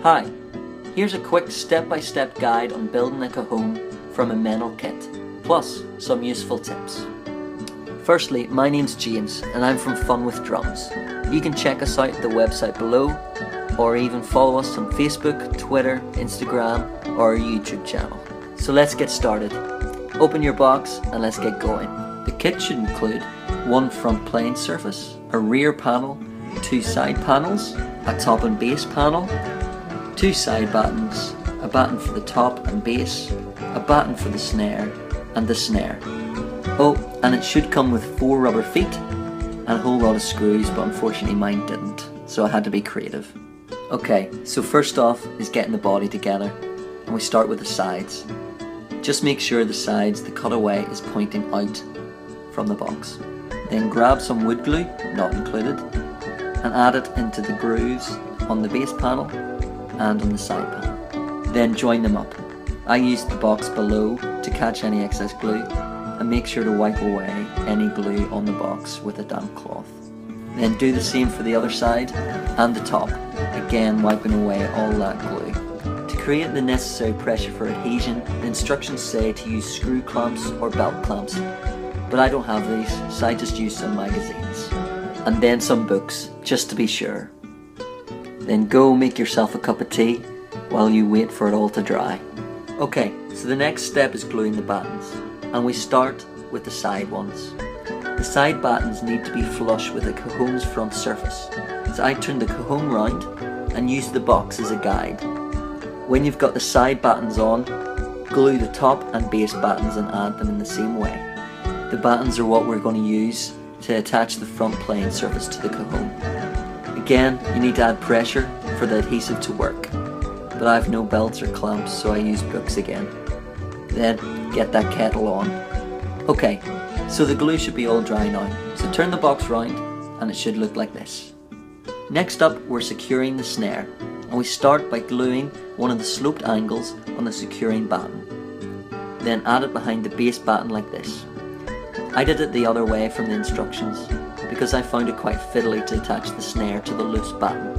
Hi, here's a quick step-by-step guide on building a cajon from a Meinl Kit, plus some useful tips. Firstly, my name's James and I'm from Fun with Drums. You can check us out at the website below, or even follow us on Facebook, Twitter, Instagram, or our YouTube channel. So let's get started. Open your box and let's get going. The kit should include one front playing surface, a rear panel, two side panels, a top and bass panel, two side battens, a batten for the top and bass, a batten for the snare, and the snare. Oh, and it should come with 4 rubber feet and a whole lot of screws, but unfortunately mine didn't, so I had to be creative. Okay, so first off is getting the body together, and we start with the sides. Just make sure the sides, the cutaway, is pointing out from the box. Then grab some wood glue, not included, and add it into the grooves on the base panel and on the side panel. Then join them up. I used the box below to catch any excess glue, and make sure to wipe away any glue on the box with a damp cloth. Then do the same for the other side and the top, again wiping away all that glue. To create the necessary pressure for adhesion, the instructions say to use screw clamps or belt clamps, but I don't have these, so I just use some magazines. And then some books, just to be sure. Then go make yourself a cup of tea while you wait for it all to dry. Okay, so the next step is gluing the battens, and we start with the side ones. The side battens need to be flush with the cajon's front surface, so I turn the cajon round and use the box as a guide. When you've got the side battens on, glue the top and base battens and add them in the same way. The battens are what we're going to use to attach the front playing surface to the cajon. Again, you need to add pressure for the adhesive to work, but I have no belts or clamps, so I use books again. Then get that kettle on. Okay, so the glue should be all dry now, so turn the box round and it should look like this. Next up, we're securing the snare, and we start by gluing one of the sloped angles on the securing batten. Then add it behind the base batten like this. I did it the other way from the instructions because I found it quite fiddly to attach the snare to the loose batten.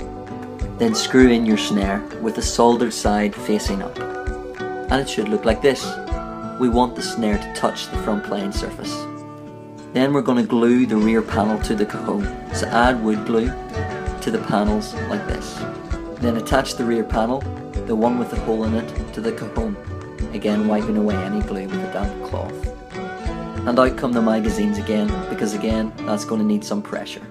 Then screw in your snare with the soldered side facing up. And it should look like this. We want the snare to touch the front playing surface. Then we're going to glue the rear panel to the cajon, so add wood glue to the panels like this. Then attach the rear panel, the one with the hole in it, to the cajon, again wiping away any glue with a damp cloth. And out come the magazines again, because again that's going to need some pressure.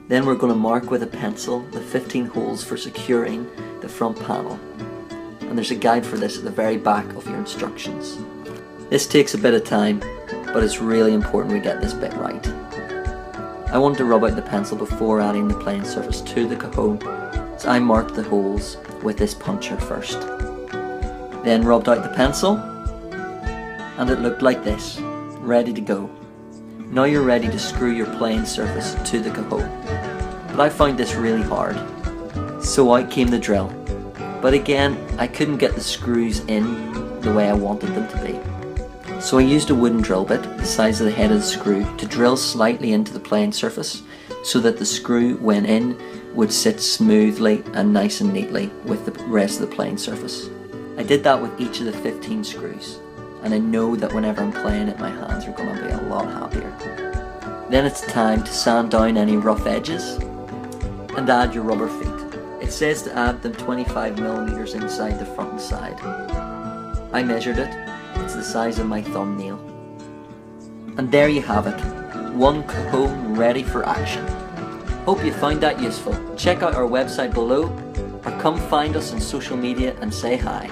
Then we're going to mark with a pencil the 15 holes for securing the front panel. And there's a guide for this at the very back of your instructions. This takes a bit of time, but it's really important we get this bit right. I want to rub out the pencil before adding the playing surface to the cajon, so I marked the holes with this puncher first. Then rubbed out the pencil, and it looked like this, ready to go. Now you're ready to screw your playing surface to the cajon. But I found this really hard, so out came the drill. But again, I couldn't get the screws in the way I wanted them to be. So I used a wooden drill bit, the size of the head of the screw, to drill slightly into the playing surface so that the screw, when in, would sit smoothly and nice and neatly with the rest of the playing surface. I did that with each of the 15 screws, and I know that whenever I'm playing it, my hands are going to be a lot happier. Then it's time to sand down any rough edges and add your rubber feet. It says to add them 25mm inside the front and side. I measured it, it's the size of my thumbnail. And there you have it, one cajon ready for action. Hope you found that useful. Check out our website below, or come find us on social media and say hi.